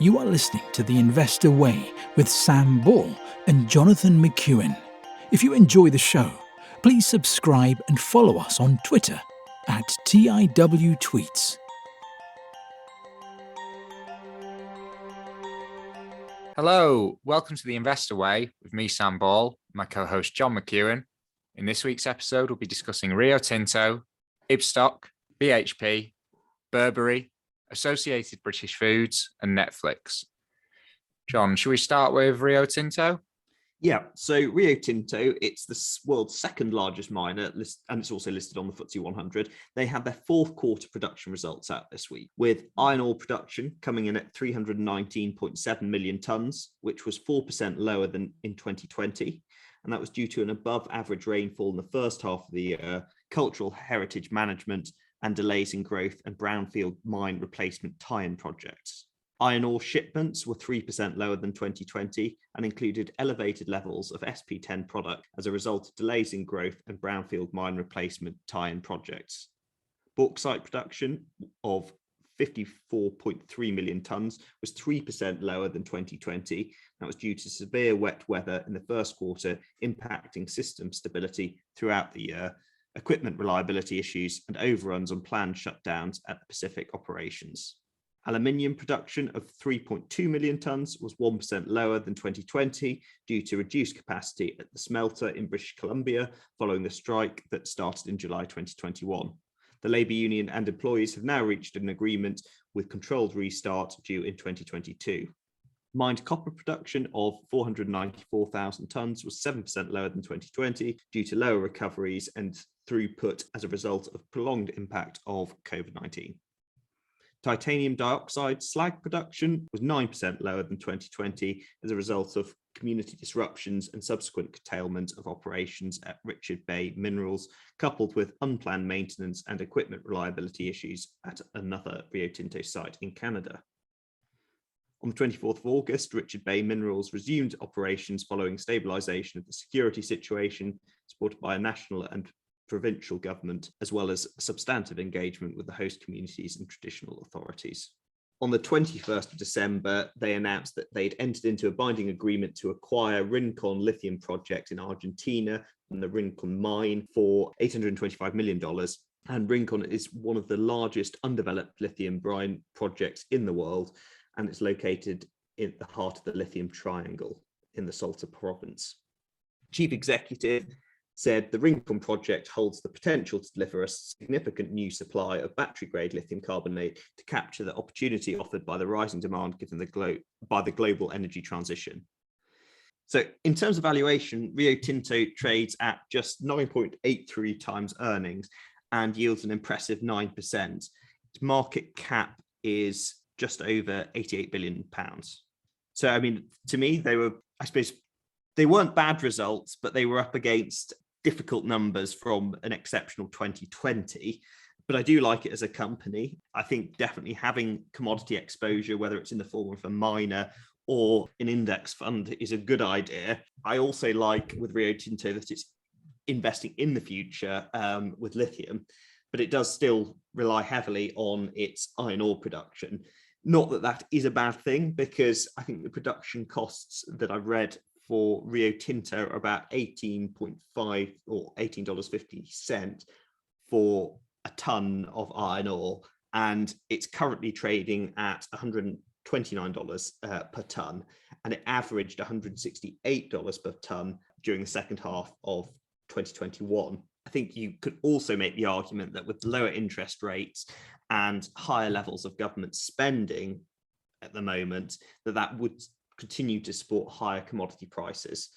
You are listening to The Investor Way with Sam Ball and Jonathan McEwen. If you enjoy the show, please subscribe and follow us on Twitter at TIWTweets. Hello, welcome to The Investor Way with me, Sam Ball, my co-host John McEwen. In this week's episode, we'll be discussing Rio Tinto, Ibstock, BHP, Burberry, Associated British Foods, and Netflix. John, should we start with Rio Tinto? Yeah, so Rio Tinto, it's the world's second largest miner, and it's also listed on the FTSE 100. They had their fourth quarter production results out this week, with iron ore production coming in at 319.7 million tonnes, which was 4% lower than in 2020. And that was due to an above average rainfall in the first half of the year, cultural heritage management, and delays in growth and brownfield mine replacement tie-in projects. Iron ore shipments were 3% lower than 2020 and included elevated levels of SP10 product as a result of delays in growth and brownfield mine replacement tie-in projects. Bauxite production of 54.3 million tonnes was 3% lower than 2020. That was due to severe wet weather in the first quarter, impacting system stability throughout the year, equipment reliability issues, and overruns on planned shutdowns at the Pacific operations. Aluminium production of 3.2 million tonnes was 1% lower than 2020 due to reduced capacity at the smelter in British Columbia following the strike that started in July 2021. The Labour Union and employees have now reached an agreement with controlled restart due in 2022. Mined copper production of 494,000 tonnes was 7% lower than 2020 due to lower recoveries and throughput as a result of prolonged impact of COVID-19. Titanium dioxide slag production was 9% lower than 2020 as a result of community disruptions and subsequent curtailment of operations at Richard Bay Minerals, coupled with unplanned maintenance and equipment reliability issues at another Rio Tinto site in Canada. On the 24th of August, Richard Bay Minerals resumed operations following stabilisation of the security situation, supported by a national and provincial government, as well as substantive engagement with the host communities and traditional authorities. On the 21st of December, they announced that they'd entered into a binding agreement to acquire Rincon lithium project in Argentina and the Rincon mine for $825 million. And Rincon is one of the largest undeveloped lithium brine projects in the world, and it's located in the heart of the lithium triangle in the Salta province. Chief Executive said the Rincon project holds the potential to deliver a significant new supply of battery-grade lithium carbonate to capture the opportunity offered by the rising demand given by the global energy transition. So in terms of valuation, Rio Tinto trades at just 9.83 times earnings and yields an impressive 9%. Its market cap is just over £88 billion. So, I mean, to me, they weren't bad results, but they were up against difficult numbers from an exceptional 2020. But I do like it as a company. I think definitely having commodity exposure, whether it's in the form of a miner or an index fund, is a good idea. I also like with Rio Tinto that it's investing in the future with lithium, but it does still rely heavily on its iron ore production. Not that that is a bad thing, because I think the production costs that I've read for Rio Tinto are about $18.5 or $18.50 for a ton of iron ore, and it's currently trading at $129 per ton, and it averaged $168 per ton during the second half of 2021. I think you could also make the argument that with lower interest rates and higher levels of government spending at the moment, that would continue to support higher commodity prices.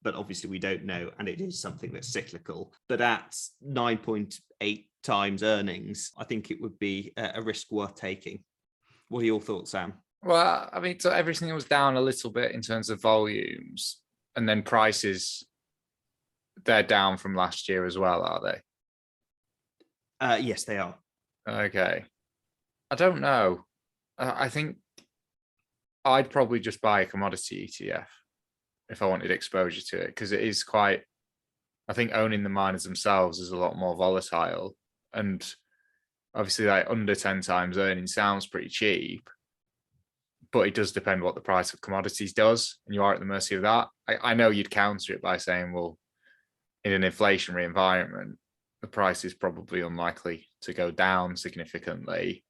But obviously we don't know, and it is something that's cyclical. But at 9.8 times earnings, I think it would be a risk worth taking. What are your thoughts, Sam? Well, I mean, so everything was down a little bit in terms of volumes, and then prices, they're down from last year as well, are they? Yes, they are. Okay. I don't know. I think I'd probably just buy a commodity ETF if I wanted exposure to it, because it is quite, I think owning the miners themselves is a lot more volatile. And obviously like under 10 times earnings sounds pretty cheap, but it does depend what the price of commodities does, and you are at the mercy of that. I know you'd counter it by saying, well, in an inflationary environment, the price is probably unlikely to go down significantly.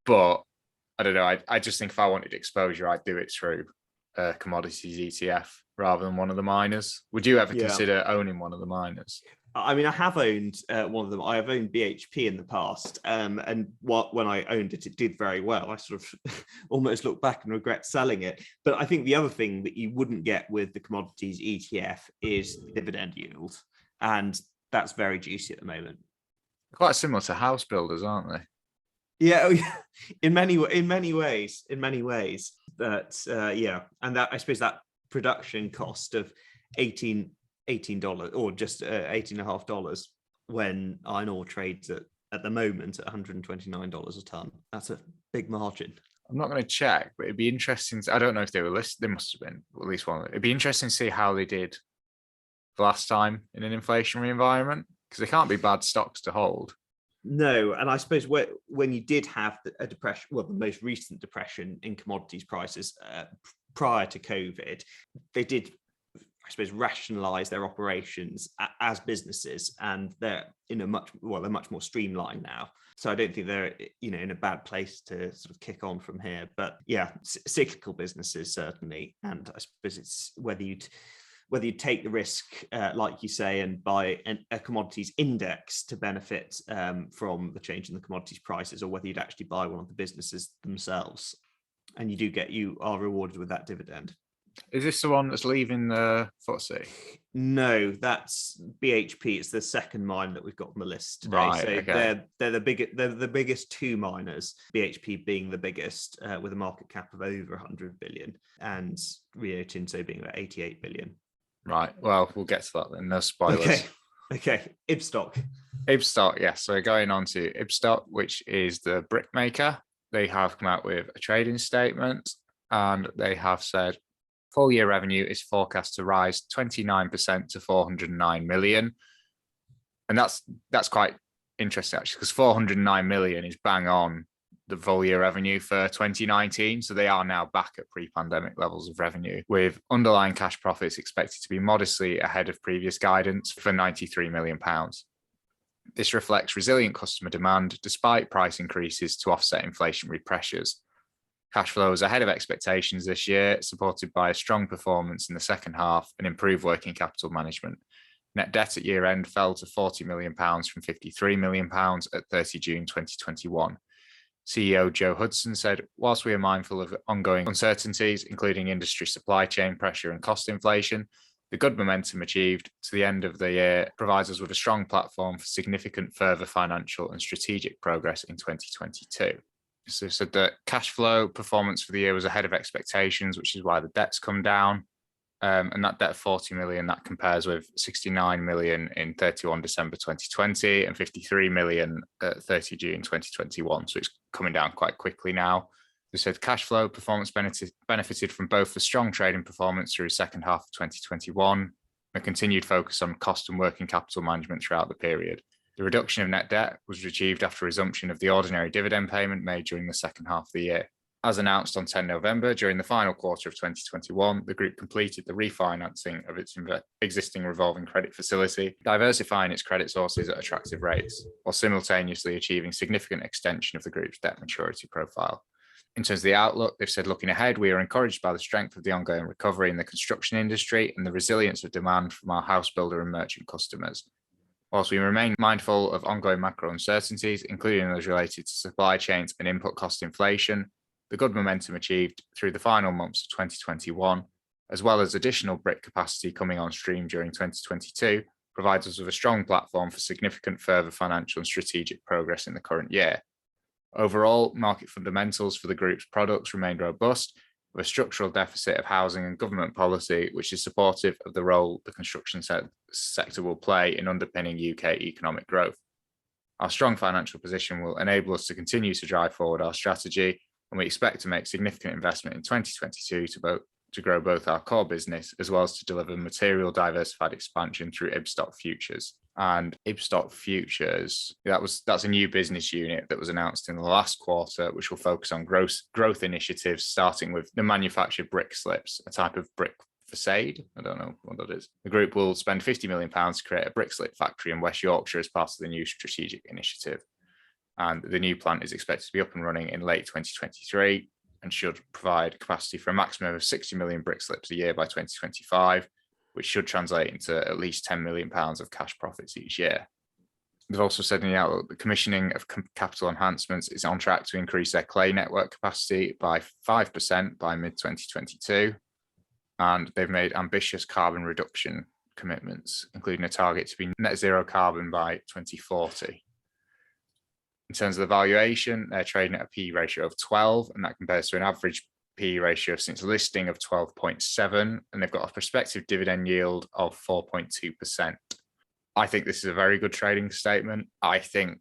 But I don't know. I just think if I wanted exposure, I'd do it through a commodities ETF rather than one of the miners. Would you ever consider owning one of the miners? I mean, I have owned one of them. I have owned BHP in the past, and when I owned it, it did very well. I sort of almost look back and regret selling it. But I think the other thing that you wouldn't get with the commodities ETF is dividend yield, and that's very juicy at the moment. Quite similar to house builders, aren't they? Yeah, in many ways. But and that, I suppose, that production cost of $18 or just $18.50 when iron ore trades at the moment at $129 a ton. That's a big margin. I'm not going to check, but it'd be interesting. I don't know if they were listed. They must have been at least one. It'd be interesting to see how they did the last time in an inflationary environment, because they can't be bad stocks to hold. No, and I suppose when you did have a depression, well, the most recent depression in commodities prices prior to COVID, they did, I suppose, rationalize their operations as businesses, and they're much more streamlined now. So I don't think they're in a bad place to sort of kick on from here. But yeah, cyclical businesses certainly, and I suppose it's whether you take the risk, like you say, and buy a commodities index to benefit from the change in the commodities prices, or whether you'd actually buy one of the businesses themselves, and you are rewarded with that dividend. Is this the one that's leaving the FTSE? No, that's BHP. It's the second mine that we've got on the list today. Right, so okay. they're the biggest two miners, BHP being the biggest with a market cap of over 100 billion, and Rio Tinto being about 88 billion. Right. Well, we'll get to that then. No spoilers. Okay. Ibstock. Ibstock, yes. So we're going on to Ibstock, which is the brick maker. They have come out with a trading statement, and they have said full year revenue is forecast to rise 29% to 409 million. And that's quite interesting, actually, because 409 million is bang on the full year revenue for 2019. So they are now back at pre-pandemic levels of revenue, with underlying cash profits expected to be modestly ahead of previous guidance for £93 million. This reflects resilient customer demand despite price increases to offset inflationary pressures. Cash flow is ahead of expectations this year, supported by a strong performance in the second half and improved working capital management. Net debt at year end fell to £40 million from £53 million at 30 June 2021. CEO Joe Hudson said, whilst we are mindful of ongoing uncertainties, including industry supply chain pressure and cost inflation, the good momentum achieved to the end of the year provides us with a strong platform for significant further financial and strategic progress in 2022. So said that cash flow performance for the year was ahead of expectations, which is why the debt's come down. And that debt of 40 million, that compares with 69 million in 31 December 2020 and 53 million at 30 June 2021. So it's coming down quite quickly now. They said cash flow performance benefited from both the strong trading performance through the second half of 2021 and a continued focus on cost and working capital management throughout the period. The reduction of net debt was achieved after resumption of the ordinary dividend payment made during the second half of the year. As announced on 10 November, during the final quarter of 2021, the group completed the refinancing of its existing revolving credit facility, diversifying its credit sources at attractive rates, while simultaneously achieving significant extension of the group's debt maturity profile. In terms of the outlook, they've said, looking ahead, we are encouraged by the strength of the ongoing recovery in the construction industry and the resilience of demand from our house builder and merchant customers. Whilst we remain mindful of ongoing macro uncertainties, including those related to supply chains and input cost inflation, the good momentum achieved through the final months of 2021, as well as additional brick capacity coming on stream during 2022, provides us with a strong platform for significant further financial and strategic progress in the current year. Overall, market fundamentals for the group's products remain robust, with a structural deficit of housing and government policy, which is supportive of the role the construction sector will play in underpinning UK economic growth. Our strong financial position will enable us to continue to drive forward our strategy, and we expect to make significant investment in 2022 to grow both our core business as well as to deliver material diversified expansion through Ibstock Futures. And Ibstock Futures, that's a new business unit that was announced in the last quarter, which will focus on growth initiatives, starting with the manufactured brick slips, a type of brick facade. I don't know what that is. The group will spend £50 million to create a brick slip factory in West Yorkshire as part of the new strategic initiative. And the new plant is expected to be up and running in late 2023 and should provide capacity for a maximum of 60 million brick slips a year by 2025, which should translate into at least £10 million of cash profits each year. They've also said in the outlook that commissioning of capital enhancements is on track to increase their clay network capacity by 5% by mid-2022. And they've made ambitious carbon reduction commitments, including a target to be net zero carbon by 2040. In terms of the valuation, they're trading at a PE ratio of 12, and that compares to an average PE ratio since listing of 12.7, and they've got a prospective dividend yield of 4.2%. I think this is a very good trading statement. I think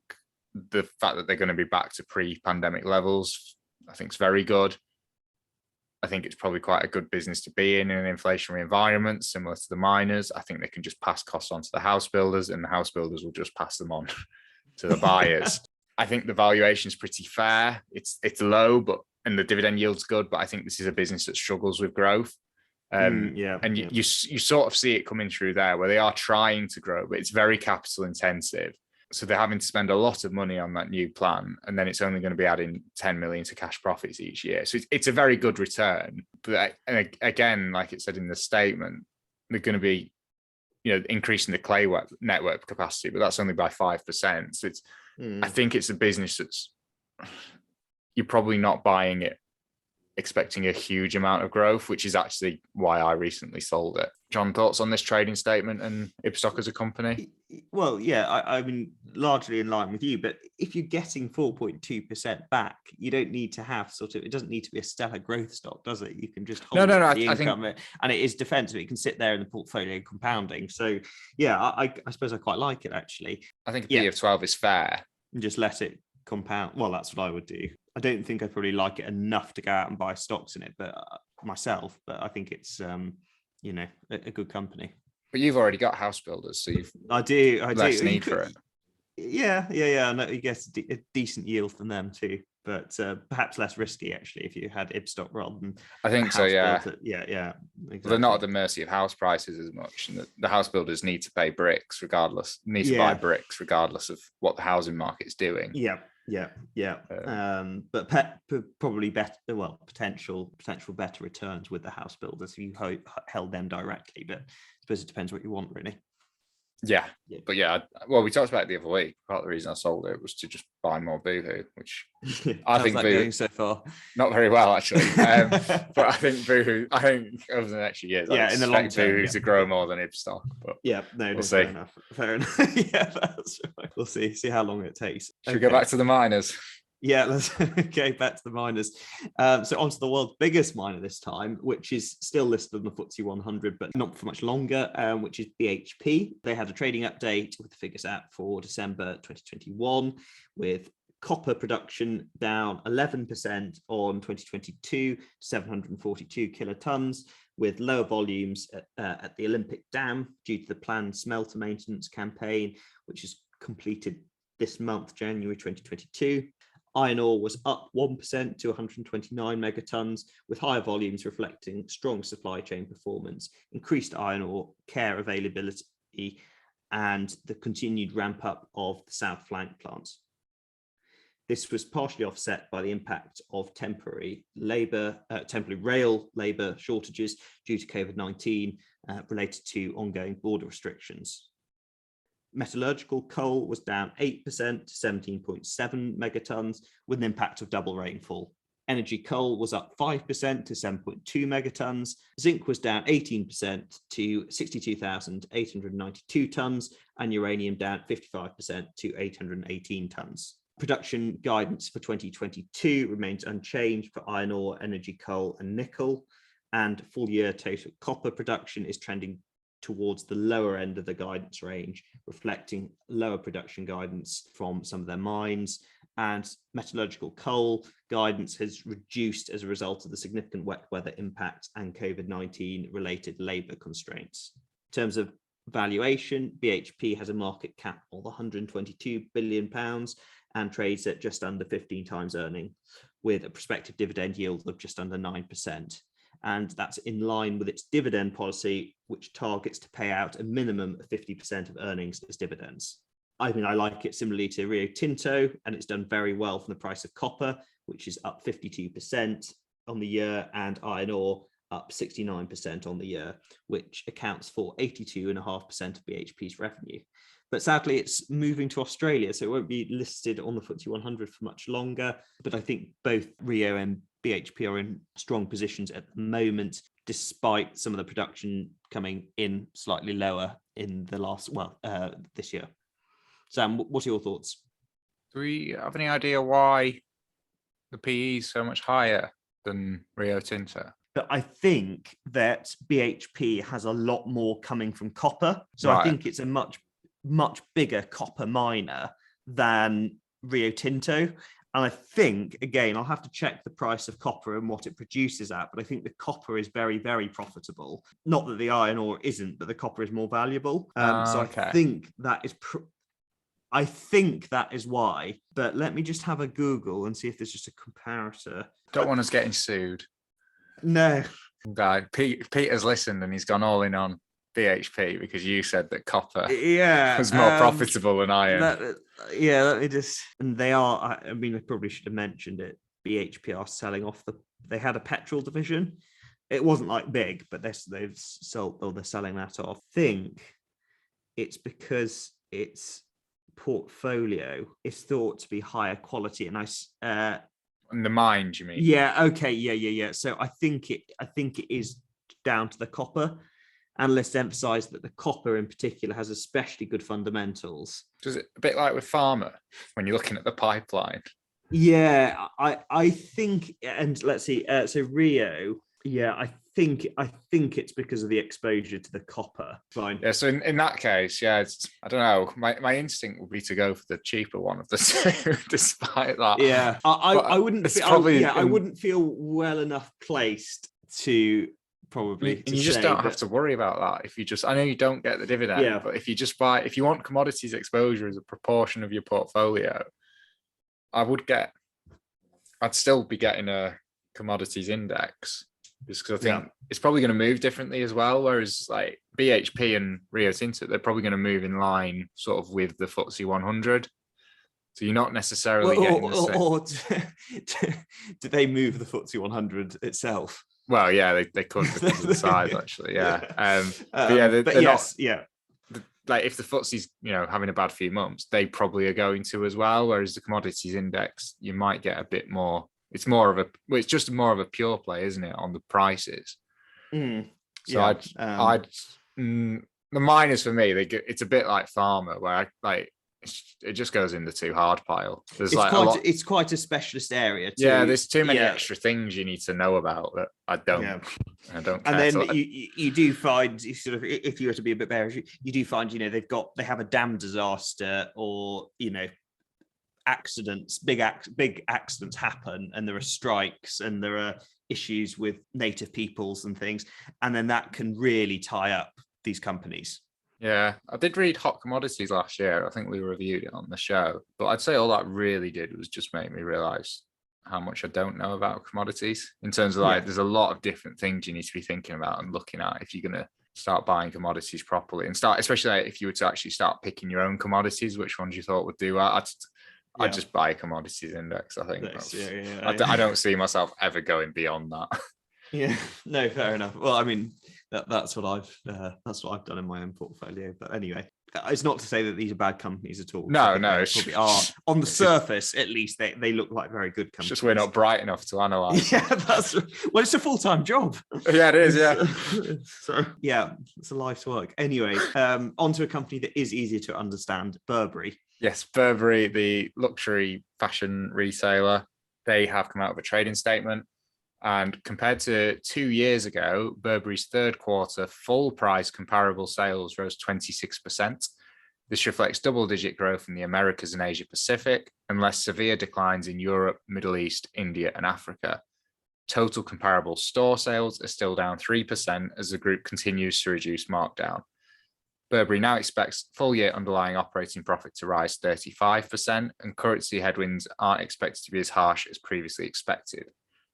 the fact that they're going to be back to pre-pandemic levels, I think is very good. I think it's probably quite a good business to be in an inflationary environment, similar to the miners. I think they can just pass costs on to the house builders, and the house builders will just pass them on to the buyers. I think the valuation is pretty fair. It's low, and the dividend yield's good, but I think this is a business that struggles with growth. You sort of see it coming through there, where they are trying to grow, but it's very capital intensive. So they're having to spend a lot of money on that new plan, and then it's only going to be adding 10 million to cash profits each year. So it's a very good return. But again, like it said in the statement, they're going to be, increasing the clay network capacity, but that's only by 5%. So I think it's a business that's, you're probably not buying it expecting a huge amount of growth, which is actually why I recently sold it. John, thoughts on this trading statement and Ibstock as a company? Well, yeah, I mean, largely in line with you, but if you're getting 4.2% back, you don't need to have it doesn't need to be a stellar growth stock, does it? You can just hold the income, and it is defensive. It can sit there in the portfolio compounding. So yeah, I suppose I quite like it, actually. I think a P of 12 is fair. And just let it compound. Well, that's what I would do. I don't think I'd probably like it enough to go out and buy stocks in it, but myself. But I think it's a good company. But you've already got house builders, so I do less need for it. Yeah. I know you get a decent yield from them too, but perhaps less risky actually if you had Ibstock rather than. I think so. Yeah. Yeah. Exactly. They're not at the mercy of house prices as much, and the house builders need to pay bricks regardless. Need to buy bricks regardless of what the housing market's doing. Yeah. But probably better. Well, potential better returns with the house builders if you held them directly. But I suppose it depends what you want, really. Yeah. But yeah, well, we talked about it the other week. Part of the reason I sold it was to just buy more Boohoo, which I think Boohoo going so far not very well actually. But I think Boohoo. I think over the next few years, in the long term, Boohoo to grow more than Ibstock. But we'll see. Fair enough. Yeah, that's right. We'll see how long it takes. Should we go back to the miners? Yeah, let's go back to the miners. So onto the world's biggest miner this time, which is still listed on the FTSE 100, but not for much longer, which is BHP. They had a trading update with the figures out for December 2021, with copper production down 11% on 2022, 742 kilotons, with lower volumes at the Olympic Dam due to the planned smelter maintenance campaign, which is completed this month, January 2022. Iron ore was up 1% to 129 megatons, with higher volumes reflecting strong supply chain performance, increased iron ore care availability, and the continued ramp up of the South Flank plants. This was partially offset by the impact of temporary rail labour shortages due to COVID-19 related to ongoing border restrictions. Metallurgical coal was down 8% to 17.7 megatons, with an impact of double rainfall. Energy coal was up 5% to 7.2 megatons. Zinc was down 18% to 62,892 tons, and uranium down 55% to 818 tons. Production guidance for 2022 remains unchanged for iron ore, energy coal, and nickel, and full year total copper production is trending towards the lower end of the guidance range, reflecting lower production guidance from some of their mines, and metallurgical coal guidance has reduced as a result of the significant wet weather impact and COVID-19 related labour constraints. In terms of valuation, BHP has a market cap of £122 billion and trades at just under 15 times earnings, with a prospective dividend yield of just under 9%. And that's in line with its dividend policy, which targets to pay out a minimum of 50% of earnings as dividends. I mean, I like it similarly to Rio Tinto, and it's done very well from the price of copper, which is up 52% on the year, and iron ore up 69% on the year, which accounts for 82.5% of BHP's revenue. But sadly, it's moving to Australia, so it won't be listed on the FTSE 100 for much longer. But I think both Rio and BHP are in strong positions at the moment, despite some of the production coming in slightly lower in the last, this year. Sam, what are your thoughts? Do we have any idea why the PE is so much higher than Rio Tinto? But I think that BHP has a lot more coming from copper. So Right. I think it's a much bigger copper miner than Rio Tinto. And I think, again, I'll have to check the price of copper and what it produces at, but I think the copper is very, very profitable. Not that the iron ore isn't, but the copper is more valuable. So Okay. I think that is... I think that is why, but let me just have a Google and see if there's just a comparator. Don't want us getting sued. No. Peter's listened and he's gone all in on BHP because you said that copper was more Yeah, profitable than iron. let me just... And they are, I mean, I probably should have mentioned it. BHP are selling off they had a petrol division. It wasn't like big, but they're selling that off. I think it's because its portfolio is thought to be higher quality, and In the mines, you mean? yeah, okay, yeah. So I think it is down to the copper, and let's emphasize that the copper in particular has especially good fundamentals. Does it a bit like with Farmer when you're looking at the pipeline? Yeah, I think, and let's see, so Rio, yeah, I think it's because of the exposure to the copper. Fine. Yeah, so in that case, yeah, I don't know. My instinct would be to go for the cheaper one of the two, despite that. Yeah, I wouldn't. I wouldn't feel well enough placed to probably. And you just don't have to worry about that if you just. I know you don't get the dividend, but if you just buy, if you want commodities exposure as a proportion of your portfolio, I'd still be getting a commodities index. Just because I think it's probably going to move differently as well. Whereas like BHP and Rio Tinto, they're probably going to move in line sort of with the FTSE 100. So you're not necessarily getting the same. Or do they move the FTSE 100 itself? Well, yeah, they could because of the size, actually. Yeah. Like if the FTSE's, having a bad few months, they probably are going to as well. Whereas the commodities index, you might get a bit more. It's just more of a pure play, isn't it, on the prices? The miners for me, it's a bit like Farmer, where it just goes in the too hard pile. It's quite a specialist area. Yeah, there's too many extra things you need to know about that I don't. Yeah. I don't. Care and then you do find, sort of, if you were to be a bit bearish, you do find they have a dam disaster, or accidents, big accidents happen, and there are strikes and there are issues with native peoples and things, and then that can really tie up these companies. Yeah, I did read Hot Commodities last year. I think we reviewed it on the show, but I'd say all that really did was just make me realize how much I don't know about commodities, in terms of there's a lot of different things you need to be thinking about and looking at if you're going to start buying commodities properly, and especially if you were to actually start picking your own commodities, which ones you thought would do well. I'd just buy a commodities index. I think I don't see myself ever going beyond that. Yeah, no, fair enough. Well, I mean, that's what I've done in my own portfolio. But anyway, it's not to say that these are bad companies at all. No, they probably are. On the surface, at least, they look like very good companies. It's just we're not bright enough to analyze. Yeah, it's a full-time job. Yeah, it is. Yeah. So yeah, it's a life's work. Anyway, onto a company that is easier to understand, Burberry. Yes, Burberry, the luxury fashion retailer, they have come out with a trading statement. And compared to 2 years ago, Burberry's third quarter full price comparable sales rose 26%. This reflects double-digit growth in the Americas and Asia Pacific, and less severe declines in Europe, Middle East, India, and Africa. Total comparable store sales are still down 3% as the group continues to reduce markdown. Burberry now expects full-year underlying operating profit to rise 35%, and currency headwinds aren't expected to be as harsh as previously expected.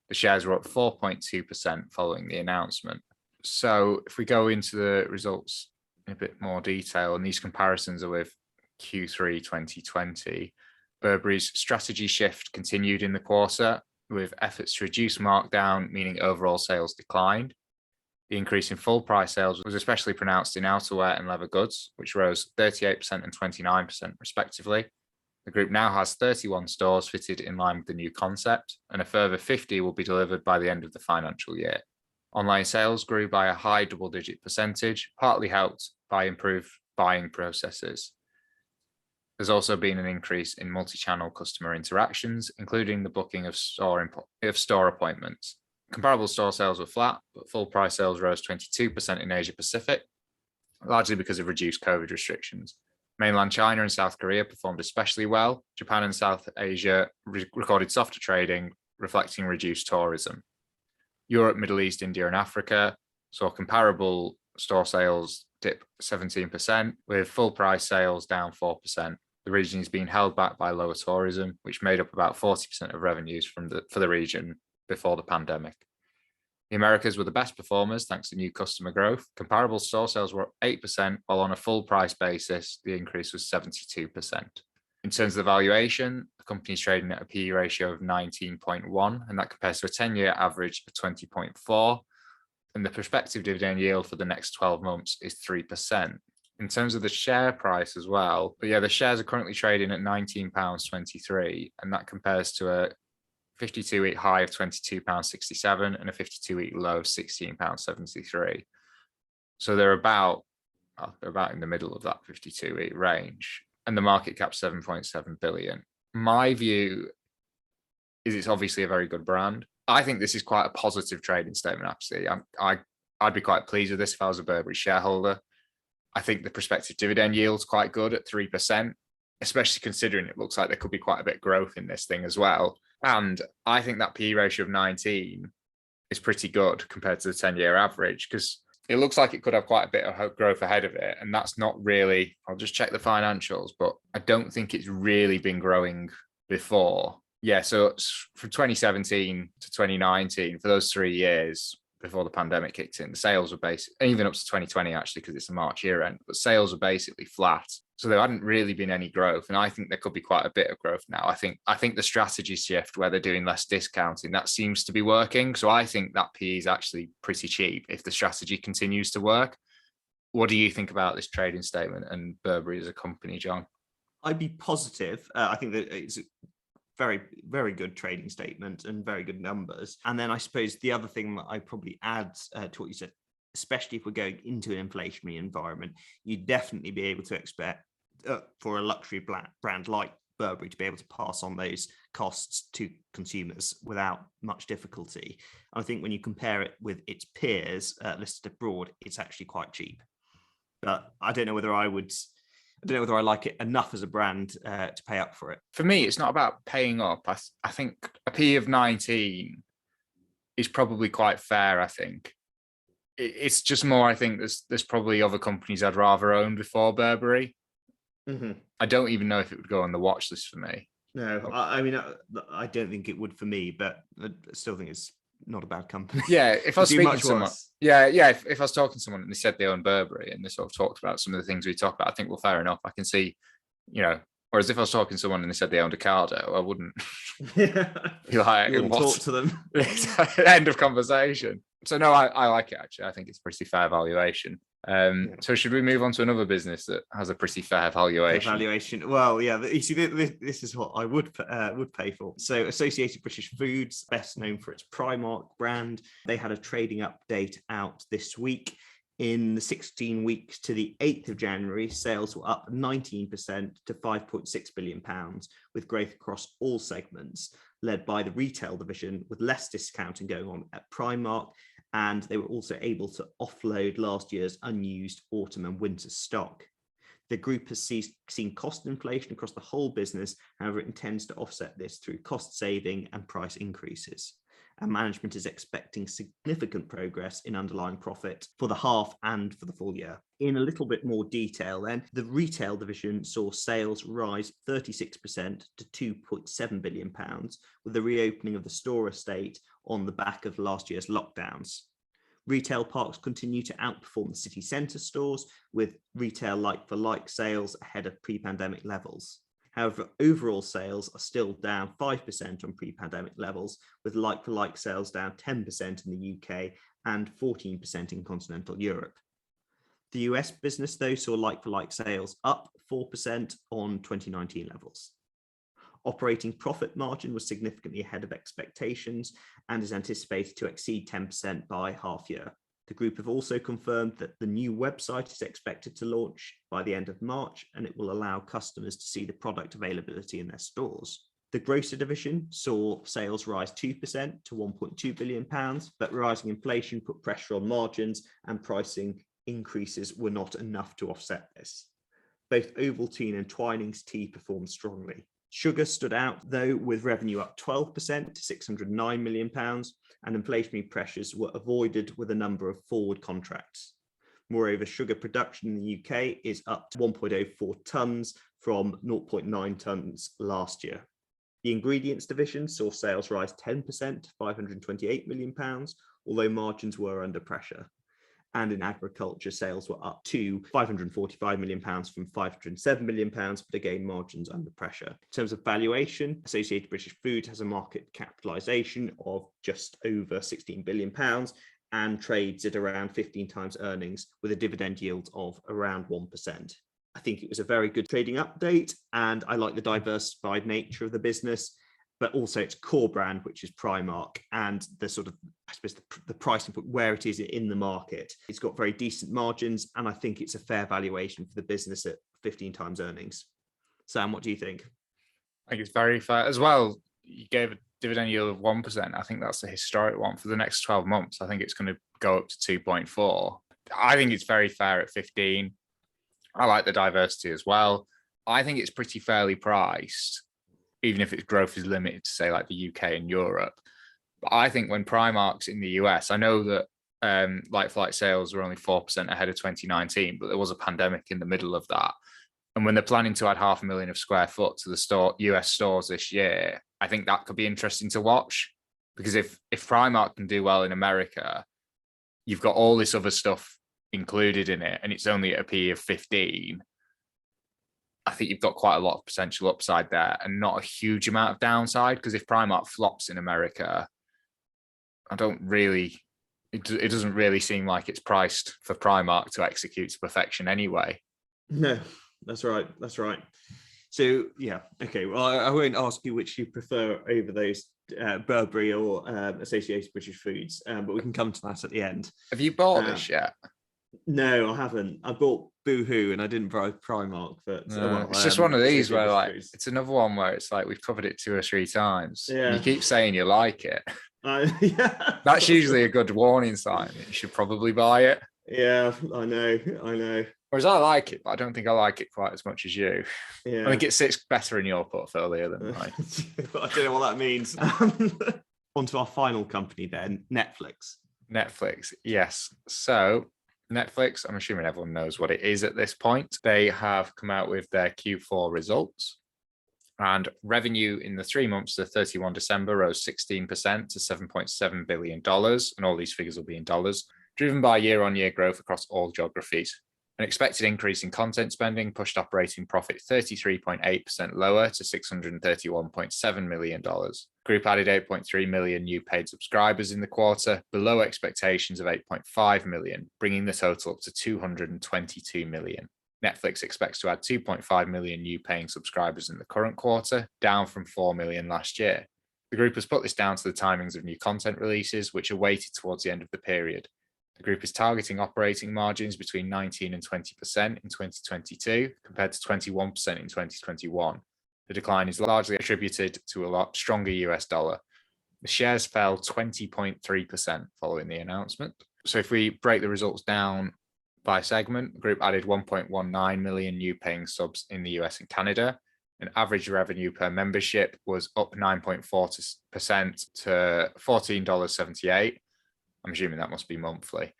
The shares were up 4.2% following the announcement. So if we go into the results in a bit more detail, and these comparisons are with Q3 2020, Burberry's strategy shift continued in the quarter, with efforts to reduce markdown, meaning overall sales declined. The increase in full price sales was especially pronounced in outerwear and leather goods, which rose 38% and 29% respectively. The group now has 31 stores fitted in line with the new concept, and a further 50 will be delivered by the end of the financial year. Online sales grew by a high double-digit percentage, partly helped by improved buying processes. There's also been an increase in multi-channel customer interactions, including the booking of store appointments. Comparable store sales were flat, but full price sales rose 22% in Asia Pacific, largely because of reduced COVID restrictions. Mainland China and South Korea performed especially well. Japan and South Asia recorded softer trading, reflecting reduced tourism. Europe, Middle East, India, and Africa saw comparable store sales dip 17%, with full price sales down 4%. The region is being held back by lower tourism, which made up about 40% of revenues for the region before the pandemic. The Americas were the best performers thanks to new customer growth. Comparable store sales were up 8%, while on a full price basis, the increase was 72%. In terms of the valuation, the company is trading at a PE ratio of 19.1, and that compares to a 10-year average of 20.4. And the prospective dividend yield for the next 12 months is 3%. In terms of the share price as well, the shares are currently trading at £19.23, and that compares to a 52-week high of £22.67 and a 52-week low of £16.73. So they're about in the middle of that 52-week range, and the market cap 7.7 billion. My view is it's obviously a very good brand. I think this is quite a positive trading statement, actually. I'd be quite pleased with this if I was a Burberry shareholder. I think the prospective dividend yield's quite good at 3%, especially considering it looks like there could be quite a bit of growth in this thing as well. And I think that PE ratio of 19 is pretty good compared to the 10-year average, because it looks like it could have quite a bit of growth ahead of it. And that's not really, I'll just check the financials, but I don't think it's really been growing before. Yeah, so from 2017 to 2019, for those 3 years before the pandemic kicked in, the sales were basically, even up to 2020 actually, because it's a March year end, but sales were basically flat. So there hadn't really been any growth. And I think there could be quite a bit of growth now. I think the strategy shift where they're doing less discounting, that seems to be working. So I think that PE is actually pretty cheap if the strategy continues to work. What do you think about this trading statement and Burberry as a company, John? I'd be positive. I think that it's very, very good trading statement and very good numbers. And then I suppose the other thing that I probably add to what you said, especially if we're going into an inflationary environment, you'd definitely be able to expect for a luxury brand like Burberry to be able to pass on those costs to consumers without much difficulty. I think when you compare it with its peers listed abroad, it's actually quite cheap. But I don't know whether I like it enough as a brand to pay up for it. For me, it's not about paying up. I think a PE of 19 is probably quite fair, I think. It's just more, I think there's probably other companies I'd rather own before Burberry. Mm-hmm. I don't even know if it would go on the watch list for me. No, I mean, I don't think it would for me, but I still think it's not a bad company. Yeah, if I was speaking to someone, worse. if I was talking to someone and they said they own Burberry and they sort of talked about some of the things we talk about, I think, well, fair enough. I can see, whereas if I was talking to someone and they said they owned Ocado, I wouldn't be like, you wouldn't talk to them. End of conversation. So no, I like it, actually. I think it's a pretty fair valuation. So should we move on to another business that has a pretty fair valuation? Well, yeah, you see, this is what I would pay for. So Associated British Foods, best known for its Primark brand, they had a trading update out this week. In the 16 weeks to the 8th of January, sales were up 19% to £5.6 billion, with growth across all segments, led by the retail division, with less discounting going on at Primark. And they were also able to offload last year's unused autumn and winter stock. The group has seen cost inflation across the whole business. However, it intends to offset this through cost saving and price increases. and management is expecting significant progress in underlying profit for the half and for the full year. In a little bit more detail then, the retail division saw sales rise 36% to £2.7 billion, with the reopening of the store estate on the back of last year's lockdowns. Retail parks continue to outperform the city centre stores, with retail like-for-like sales ahead of pre-pandemic levels. However, overall sales are still down 5% on pre-pandemic levels, with like-for-like sales down 10% in the UK and 14% in continental Europe. The US business, though, saw like-for-like sales up 4% on 2019 levels. Operating profit margin was significantly ahead of expectations and is anticipated to exceed 10% by half year. The group have also confirmed that the new website is expected to launch by the end of March, and it will allow customers to see the product availability in their stores. The grocer division saw sales rise 2% to £1.2 billion, but rising inflation put pressure on margins, and pricing increases were not enough to offset this. Both Ovaltine and Twinings tea performed strongly. Sugar stood out, though, with revenue up 12% to £609 million, and inflationary pressures were avoided with a number of forward contracts. Moreover, sugar production in the UK is up to 1.04 tonnes from 0.9 tonnes last year. The ingredients division saw sales rise 10% to £528 million, although margins were under pressure. And in agriculture, sales were up to £545 million from £507 million, but again, margins under pressure. In terms of valuation, Associated British Foods has a market capitalisation of just over £16 billion and trades at around 15 times earnings, with a dividend yield of around 1%. I think it was a very good trading update, and I like the diversified nature of the business, but also its core brand, which is Primark, and the sort of, I suppose, the pricing point where it is in the market. It's got very decent margins, and I think it's a fair valuation for the business at 15 times earnings. Sam, what do you think? I think it's very fair as well. You gave a dividend yield of 1%. I think that's the historic one for the next 12 months. I think it's going to go up to 2.4. I think it's very fair at 15. I like the diversity as well. I think it's pretty fairly priced, even if its growth is limited to, say, like the UK and Europe. But I think when Primark's in the US, I know that like-for-like sales were only 4% ahead of 2019, but there was a pandemic in the middle of that. And when they're planning to add 500,000 square foot to the US stores this year, I think that could be interesting to watch. Because if Primark can do well in America, you've got all this other stuff included in it, and it's only at a PE of 15. I think you've got quite a lot of potential upside there and not a huge amount of downside, because if Primark flops in America, it doesn't really seem like it's priced for Primark to execute to perfection anyway. No, that's right. So, yeah, okay. Well, I won't ask you which you prefer over those Burberry or Associated British Foods, but we can come to that at the end. Have you bought this yet? No, I haven't. I bought Boohoo and I didn't buy Primark. But it's just one of these where, like, it's another one where it's like we've covered it 2 or 3 times. Yeah. And you keep saying you like it. Yeah. That's usually a good warning sign. You should probably buy it. Yeah, I know. Whereas I like it, but I don't think I like it quite as much as you. Yeah. I think it sits better in your portfolio than mine. I don't know what that means. On to our final company then, Netflix. Netflix, yes. So Netflix, I'm assuming everyone knows what it is at this point. They have come out with their Q4 results, and revenue in the 3 months to 31 December rose 16% to $7.7 billion. And all these figures will be in dollars, driven by year-on-year growth across all geographies. An expected increase in content spending pushed operating profit 33.8% lower to $631.7 million. Group added 8.3 million new paid subscribers in the quarter, below expectations of 8.5 million, bringing the total up to 222 million. Netflix expects to add 2.5 million new paying subscribers in the current quarter, down from 4 million last year. The group has put this down to the timings of new content releases, which are weighted towards the end of the period. The group is targeting operating margins between 19 and 20% in 2022, compared to 21% in 2021. The decline is largely attributed to a lot stronger US dollar. The shares fell 20.3% following the announcement. So if we break the results down by segment, the group added 1.19 million new paying subs in the US and Canada, And average revenue per membership was up 9.4% to $14.78. I'm assuming that must be monthly.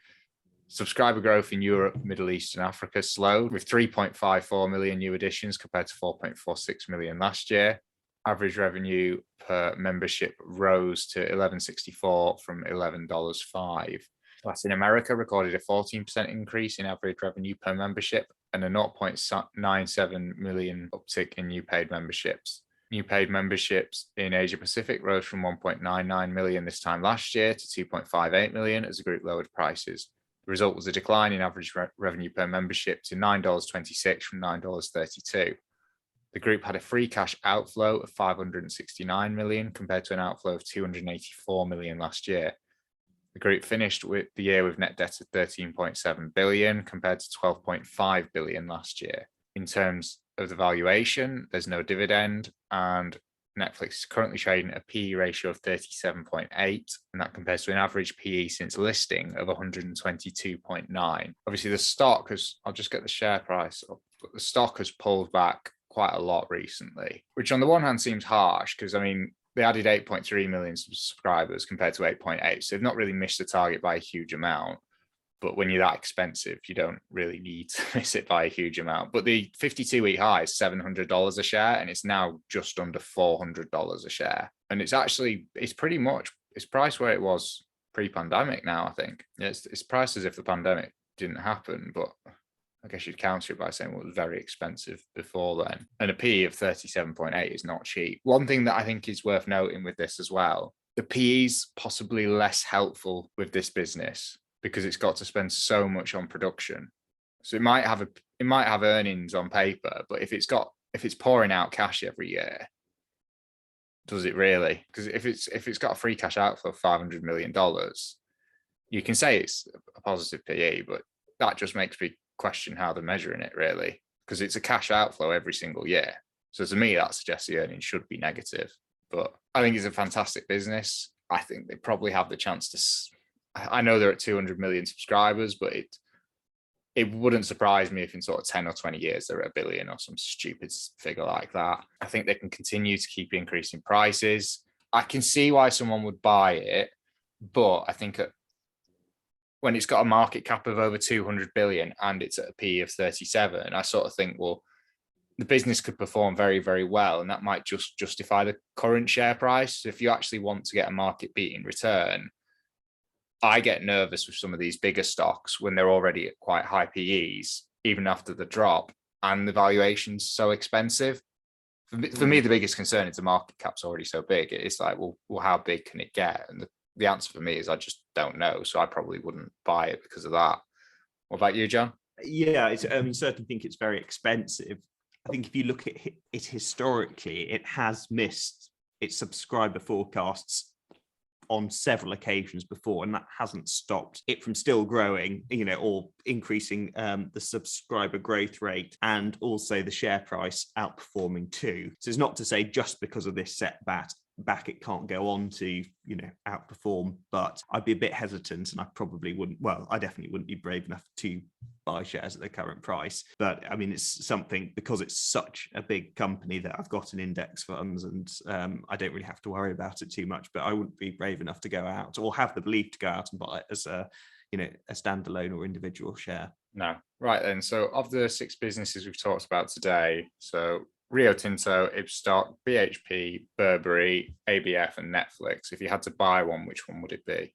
Subscriber growth in Europe, Middle East, and Africa slowed, with 3.54 million new additions compared to 4.46 million last year. Average revenue per membership rose to $11.64 from $11.05. Latin America recorded a 14% increase in average revenue per membership and a 0.97 million uptick in new paid memberships. New paid memberships in Asia Pacific rose from 1.99 million this time last year to 2.58 million as the group lowered prices. The result was a decline in average revenue per membership to $9.26 from $9.32. The group had a free cash outflow of 569 million compared to an outflow of 284 million last year. The group finished with the year with net debt of 13.7 billion compared to 12.5 billion last year. In terms of the valuation, there's no dividend, and Netflix is currently trading at a PE ratio of 37.8, and that compares to an average PE since listing of 122.9. Obviously, the stock has, I'll just get the share price up, but the stock has pulled back quite a lot recently, which on the one hand seems harsh because, I mean, they added 8.3 million subscribers compared to 8.8, so they've not really missed the target by a huge amount. But when you're that expensive, you don't really need to miss it by a huge amount. But the 52-week high is $700 a share, and it's now just under $400 a share. And it's pretty much, it's priced where it was pre-pandemic now, I think. It's priced as if the pandemic didn't happen, but I guess you'd counter it by saying, well, it was very expensive before then. And a PE of 37.8 is not cheap. One thing that I think is worth noting with this as well, the PE's possibly less helpful with this business because it's got to spend so much on production. So it might have earnings on paper, but if it's pouring out cash every year, does it really? Because if it's got a free cash outflow of $500 million, you can say it's a positive PE, but that just makes me question how they're measuring it really, because it's a cash outflow every single year. So to me, that suggests the earnings should be negative. But I think it's a fantastic business. I think they probably have the chance to. I know they're at 200 million subscribers, but it wouldn't surprise me if in sort of 10 or 20 years they're at $1 billion or some stupid figure like that. I think they can continue to keep increasing prices. I can see why someone would buy it, but I think when it's got a market cap of over 200 billion and it's at a PE of 37, I sort of think, well, the business could perform very, very well, and that might just justify the current share price. So if you actually want to get a market beating return, I get nervous with some of these bigger stocks when they're already at quite high PEs, even after the drop, and the valuation's so expensive. For me, the biggest concern is the market cap's already so big. It's like, well, how big can it get? And the answer for me is I just don't know. So I probably wouldn't buy it because of that. What about you, John? Yeah, I certainly think it's very expensive. I think if you look at it historically, it has missed its subscriber forecasts on several occasions before, and that hasn't stopped it from still growing, or increasing the subscriber growth rate, and also the share price outperforming too. So it's not to say just because of this setback it can't go on to outperform, but I'd be a bit hesitant, and I definitely wouldn't be brave enough to buy shares at the current price. But I mean, it's something, because it's such a big company, that I've got an index funds, and I don't really have to worry about it too much. But I wouldn't be brave enough to go out or have the belief to go out and buy it as a standalone or individual share. No. Right then. So of the 6 businesses we've talked about today, so Rio Tinto, Ibstock, BHP, Burberry, ABF, and Netflix. If you had to buy one, which one would it be?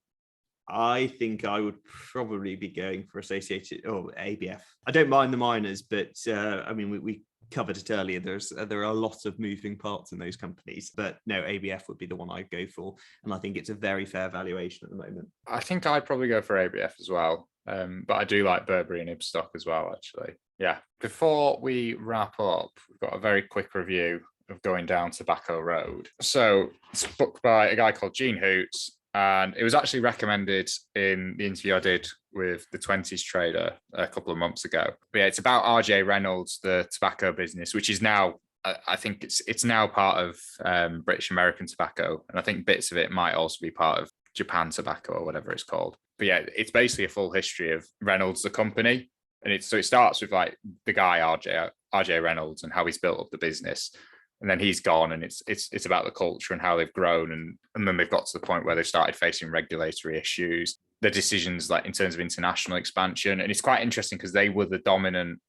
I think I would probably be going for Associated or ABF. I don't mind the miners, but I mean, we covered it earlier. There are a lot of moving parts in those companies, but no, ABF would be the one I'd go for, and I think it's a very fair valuation at the moment. I think I'd probably go for ABF as well, but I do like Burberry and Ibstock as well, actually. Yeah. Before we wrap up, we've got a very quick review of Going Down Tobacco Road. So it's a book by a guy called Gene Hoots, and it was actually recommended in the interview I did with the 20s trader a couple of months ago. But yeah, it's about RJ Reynolds, the tobacco business, which is now, I think it's now part of British American Tobacco, and I think bits of it might also be part of Japan Tobacco or whatever it's called. But yeah, it's basically a full history of Reynolds, the company. And it starts with like the guy RJ RJ Reynolds and how he's built up the business. And then he's gone, and it's about the culture and how they've grown. And then they've got to the point where they've started facing regulatory issues, the decisions like in terms of international expansion. And it's quite interesting because they were the dominant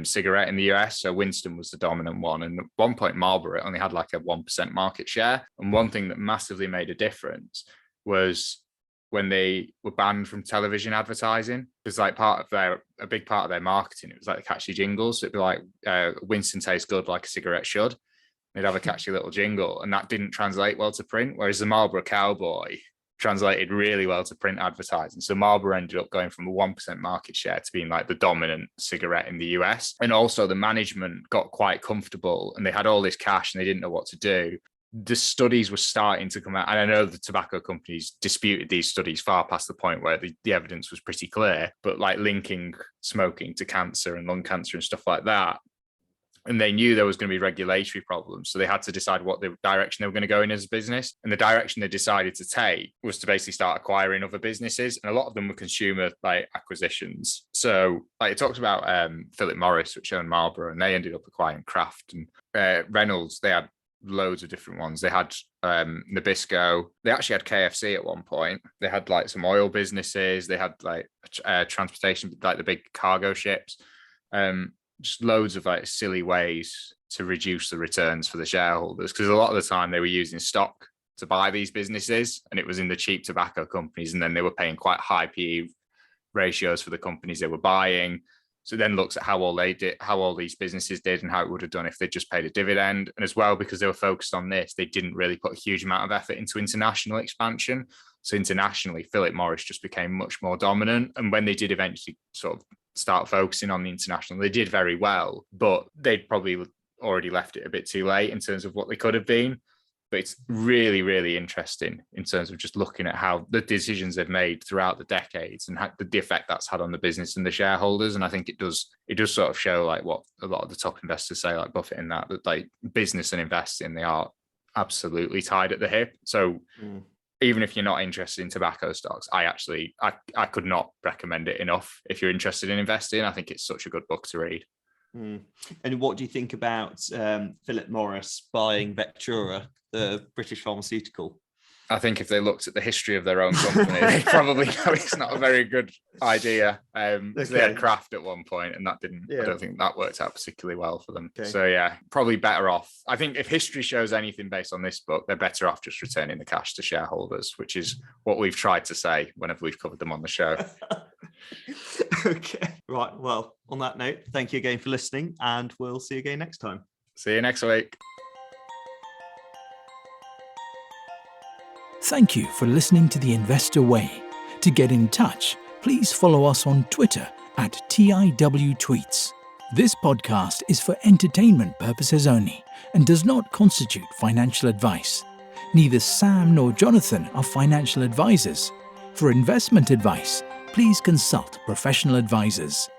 cigarette in the US. So Winston was the dominant one. And at one point, Marlboro only had like a 1% market share. And one thing that massively made a difference was when they were banned from television advertising. Because like a big part of their marketing, it was like the catchy jingles. So it'd be like, Winston tastes good like a cigarette should. They'd have a catchy little jingle, and that didn't translate well to print, whereas the Marlboro Cowboy translated really well to print advertising. So Marlboro ended up going from a 1% market share to being like the dominant cigarette in the US. And also the management got quite comfortable, and they had all this cash and they didn't know what to do. The studies were starting to come out, and I know the tobacco companies disputed these studies far past the point where the evidence was pretty clear, but like linking smoking to cancer and lung cancer and stuff like that. And they knew there was going to be regulatory problems. So they had to decide what the direction they were going to go in as a business. And the direction they decided to take was to basically start acquiring other businesses. And a lot of them were consumer like acquisitions. So like it talks about Philip Morris, which owned Marlboro, and they ended up acquiring Kraft. And Reynolds, they had loads of different ones. They had Nabisco. They actually had KFC at one point. They had like some oil businesses. They had like transportation, like the big cargo ships. Just loads of like silly ways to reduce the returns for the shareholders, because a lot of the time they were using stock to buy these businesses, and it was in the cheap tobacco companies, and then they were paying quite high PE ratios for the companies they were buying. So then looks at how all these businesses did and how it would have done if they just paid a dividend. And as well, because they were focused on this, they didn't really put a huge amount of effort into international expansion. So internationally, Philip Morris just became much more dominant. And when they did eventually sort of start focusing on the international, they did very well, but they'd probably already left it a bit too late in terms of what they could have been. But it's really, really interesting in terms of just looking at how the decisions they've made throughout the decades and how the effect that's had on the business and the shareholders. And I think it does sort of show like what a lot of the top investors say, like Buffett and that like business and investing, they are absolutely tied at the hip. So even if you're not interested in tobacco stocks, I could not recommend it enough. If you're interested in investing, I think it's such a good book to read. And what do you think about Philip Morris buying Vectura, the British pharmaceutical? I think if they looked at the history of their own company, they probably know it's not a very good idea. Okay. They had Kraft at one point, and that didn't. Yeah. I don't think that worked out particularly well for them. Okay. So yeah, probably better off. I think if history shows anything based on this book, they're better off just returning the cash to shareholders, which is what we've tried to say whenever we've covered them on the show. Okay. Right. Well, on that note, thank you again for listening, and we'll see you again next time. See you next week. Thank you for listening to The Investor Way. To get in touch, please follow us on Twitter at TIWTweets. This podcast is for entertainment purposes only and does not constitute financial advice. Neither Sam nor Jonathan are financial advisors. For investment advice, please consult professional advisors.